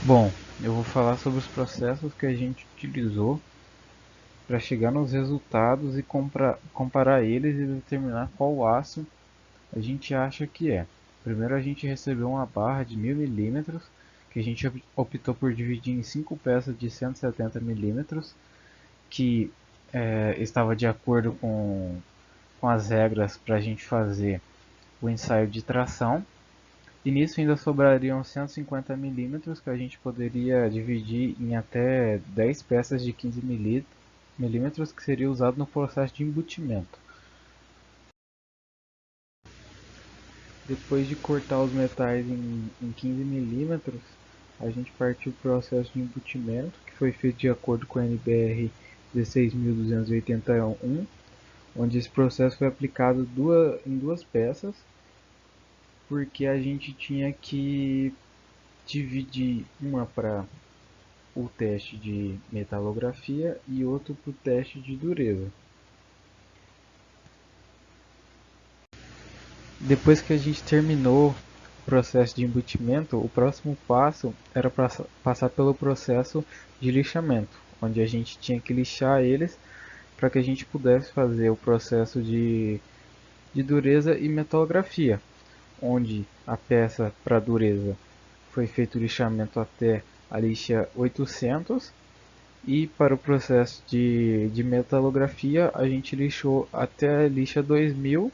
Bom, eu vou falar sobre os processos que a gente utilizou para chegar nos resultados e comparar eles e determinar qual aço a gente acha que é. Primeiro a gente recebeu uma barra de 1000 mm que a gente optou por dividir em 5 peças de 170 milímetros, que estava de acordo com as regras para a gente fazer o ensaio de tração. E nisso ainda sobrariam 150 milímetros que a gente poderia dividir em até 10 peças de 15 milímetros que seria usado no processo de embutimento. Depois de cortar os metais em 15 milímetros, a gente partiu para o processo de embutimento, que foi feito de acordo com a NBR 16.281, onde esse processo foi aplicado em duas peças, porque a gente tinha que dividir uma para o teste de metalografia e outro para o teste de dureza. Depois que a gente terminou o processo de embutimento, o próximo passo era passar pelo processo de lixamento, onde a gente tinha que lixar eles para que a gente pudesse fazer o processo de dureza e metalografia, onde a peça para dureza foi feito o lixamento até a lixa 800. E para o processo de metalografia, a gente lixou até a lixa 2000,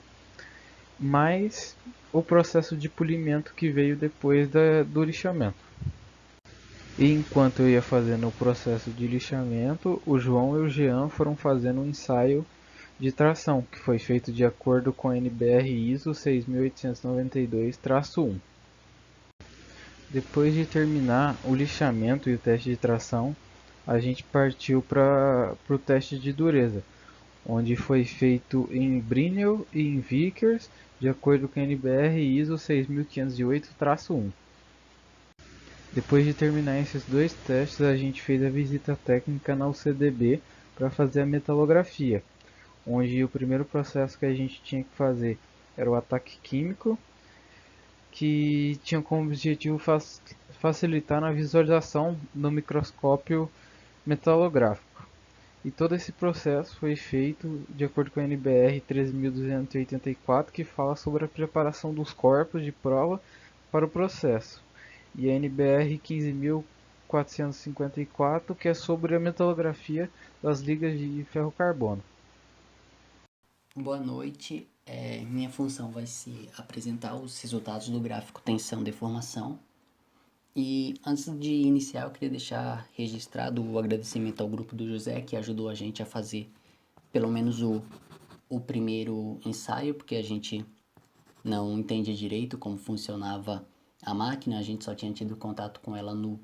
mais o processo de polimento que veio depois do lixamento. E enquanto eu ia fazendo o processo de lixamento, o João e o Jean foram fazendo um ensaio de tração, que foi feito de acordo com a NBR ISO 6892-1. Depois de terminar o lixamento e o teste de tração, a gente partiu para o teste de dureza, onde foi feito em Brinell e em Vickers, de acordo com a NBR ISO 6508-1. Depois de terminar esses dois testes, a gente fez a visita técnica na UCDB para fazer a metalografia, onde o primeiro processo que a gente tinha que fazer era o ataque químico, que tinha como objetivo facilitar na visualização no microscópio metalográfico. E todo esse processo foi feito de acordo com a NBR 13.284, que fala sobre a preparação dos corpos de prova para o processo, e a NBR 15.454, que é sobre a metalografia das ligas de ferro-carbono. Boa noite. Minha função vai ser apresentar os resultados do gráfico tensão-deformação. E antes de iniciar, eu queria deixar registrado o agradecimento ao grupo do José, que ajudou a gente a fazer pelo menos o primeiro ensaio, porque a gente não entendia direito como funcionava a máquina, a gente só tinha tido contato com ela no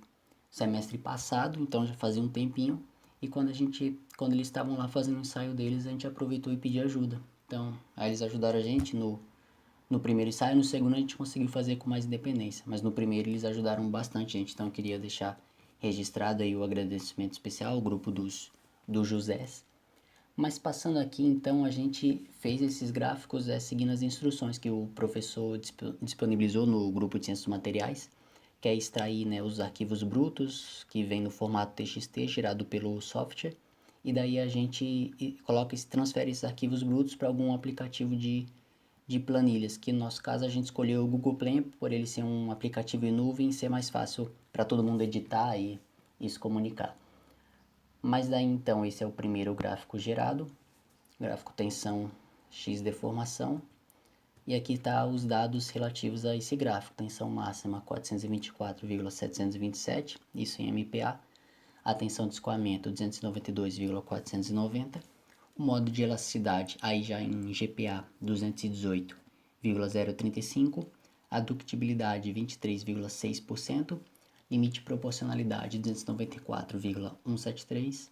semestre passado, então já fazia um tempinho. E quando eles estavam lá fazendo o ensaio deles, a gente aproveitou e pediu ajuda. Então, aí eles ajudaram a gente no primeiro ensaio, no segundo a gente conseguiu fazer com mais independência, mas no primeiro eles ajudaram bastante a gente, então eu queria deixar registrado aí o agradecimento especial ao grupo dos Josés. Mas passando aqui, então, a gente fez esses gráficos seguindo as instruções que o professor disponibilizou no grupo de ciências materiais, que é extrair, né, os arquivos brutos, que vem no formato TXT, gerado pelo software, e daí a gente transfere esses arquivos brutos para algum aplicativo de planilhas, que no nosso caso a gente escolheu o Google Plan, por ele ser um aplicativo em nuvem e ser mais fácil para todo mundo editar e se comunicar. Mas daí então esse é o primeiro gráfico gerado, gráfico tensão x deformação, e aqui está os dados relativos a esse gráfico, tensão máxima 424,727, isso em MPa, a tensão de escoamento 292,490, o modo de elasticidade aí já em GPa 218,035, a ductibilidade 23,6%, limite de proporcionalidade 294,173,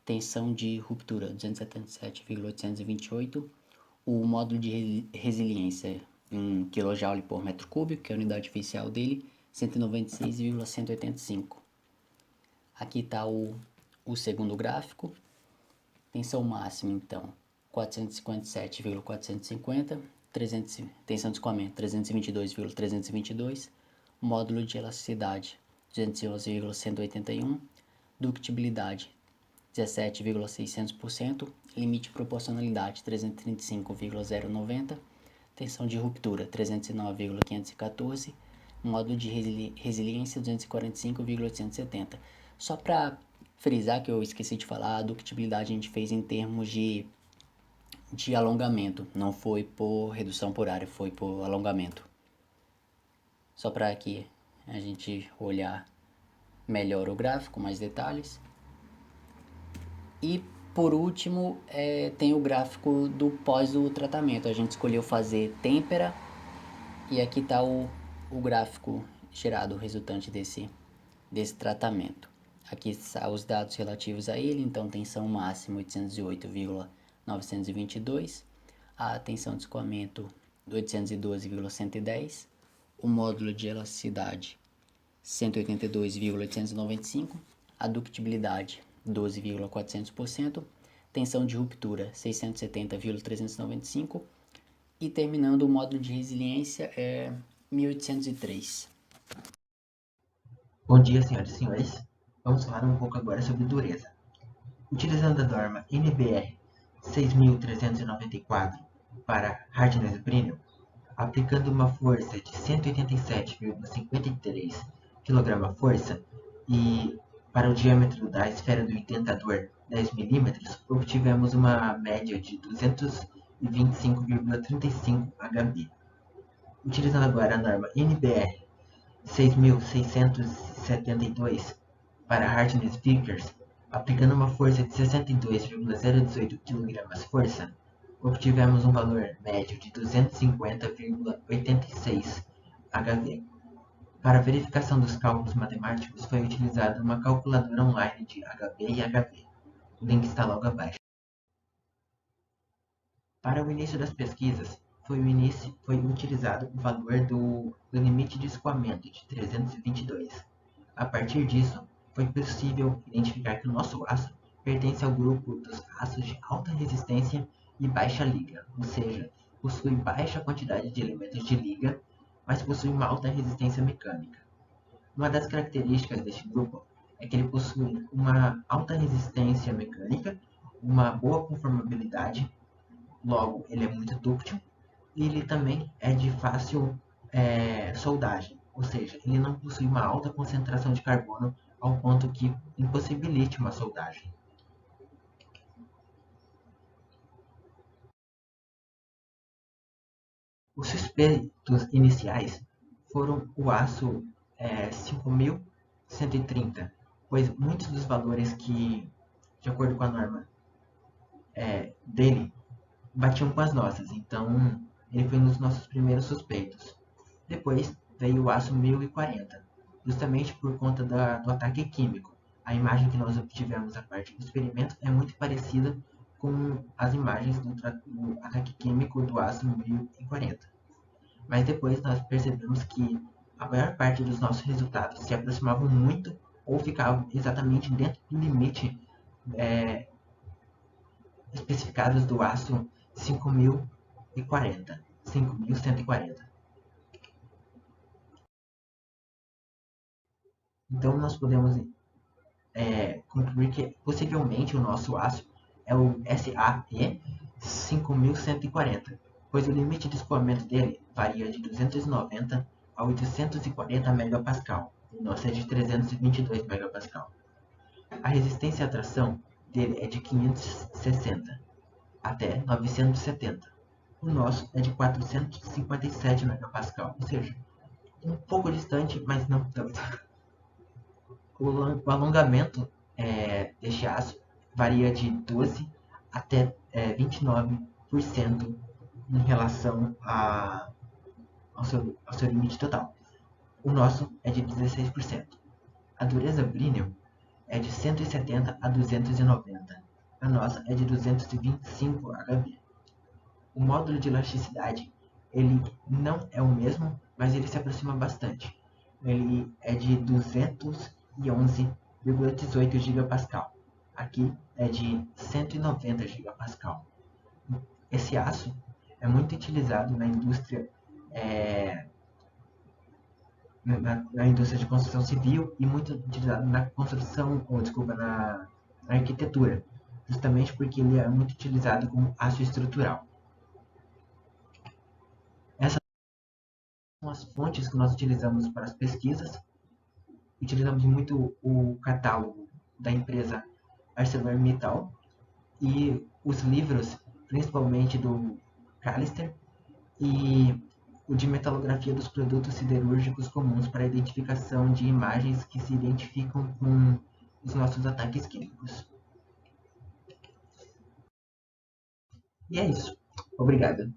tensão de ruptura 277,828, o módulo de resiliência em kJ por metro cúbico, que é a unidade oficial dele, 196,185. Aqui está o segundo gráfico, tensão máxima então 457,450, tensão de escoamento 322,322, módulo de elasticidade 211,181, ductibilidade 17,600%, limite de proporcionalidade 335,090, tensão de ruptura 309,514, módulo de resiliência 245,870. Só para frisar que eu esqueci de falar, a ductibilidade a gente fez em termos de alongamento, não foi por redução por área, foi por alongamento. Só para aqui a gente olhar melhor o gráfico, com mais detalhes. E por último, tem o gráfico do pós o tratamento. A gente escolheu fazer têmpera e aqui está o gráfico gerado, o resultante desse tratamento. Aqui estão os dados relativos a ele, então tensão máxima 808,922, a tensão de escoamento 812,110, o módulo de elasticidade 182,895, a ductibilidade 12,400%, tensão de ruptura 670,395 e terminando o módulo de resiliência 1803. Bom dia, senhoras e senhores. Vamos falar um pouco agora sobre dureza. Utilizando a norma NBR 6394 para hardness Brinell, aplicando uma força de 187,53 kgf e para o diâmetro da esfera do intentador 10 mm, obtivemos uma média de 225,35 Hb. Utilizando agora a norma NBR 6672 para hardness Vickers, aplicando uma força de 62,018 kgf, obtivemos um valor médio de 250,86 Hv. Para a verificação dos cálculos matemáticos foi utilizada uma calculadora online de Hb e Hv. O link está logo abaixo. Para o início das pesquisas, foi utilizado o valor do limite de escoamento de 322. A partir disso, foi possível identificar que o nosso aço pertence ao grupo dos aços de alta resistência e baixa liga, ou seja, possui baixa quantidade de elementos de liga, mas possui uma alta resistência mecânica. Uma das características deste grupo é que ele possui uma alta resistência mecânica, uma boa conformabilidade, logo ele é muito dúctil, e ele também é de fácil soldagem, ou seja, ele não possui uma alta concentração de carbono ao ponto que impossibilite uma soldagem. Os suspeitos iniciais foram o aço 5130, pois muitos dos valores que, de acordo com a norma dele, batiam com as nossas, então ele foi um dos nossos primeiros suspeitos. Depois veio o aço 1040, justamente por conta do ataque químico. A imagem que nós obtivemos a partir do experimento é muito parecida com as imagens do ataque químico do aço 1040. Mas depois nós percebemos que a maior parte dos nossos resultados se aproximavam muito ou ficavam exatamente dentro do limite especificados do aço 5140. Então nós podemos concluir que possivelmente o nosso aço é o SAE 5140, pois o limite de escoamento dele varia de 290 a 840 MPa, o nosso é de 322 MPa. A resistência à tração dele é de 560 até 970. O nosso é de 457 MPa, ou seja, um pouco distante, mas não tanto. O alongamento deste aço varia de 12 até 29% em relação ao seu limite total. O nosso é de 16%. A dureza Brinell é de 170 a 290. A nossa é de 225 Hb. O módulo de elasticidade ele não é o mesmo, mas ele se aproxima bastante. Ele é de 211,18 GPa. Aqui é de 190 GPa. Esse aço é muito utilizado na indústria na indústria de construção civil e muito utilizado na construção, ou desculpa, na arquitetura, justamente porque ele é muito utilizado como aço estrutural. Essas são as fontes que nós utilizamos para as pesquisas. Utilizamos muito o catálogo da empresa ArcelorMittal e os livros, principalmente do Callister, e o de metalografia dos produtos siderúrgicos comuns para a identificação de imagens que se identificam com os nossos ataques químicos. E é isso. Obrigado.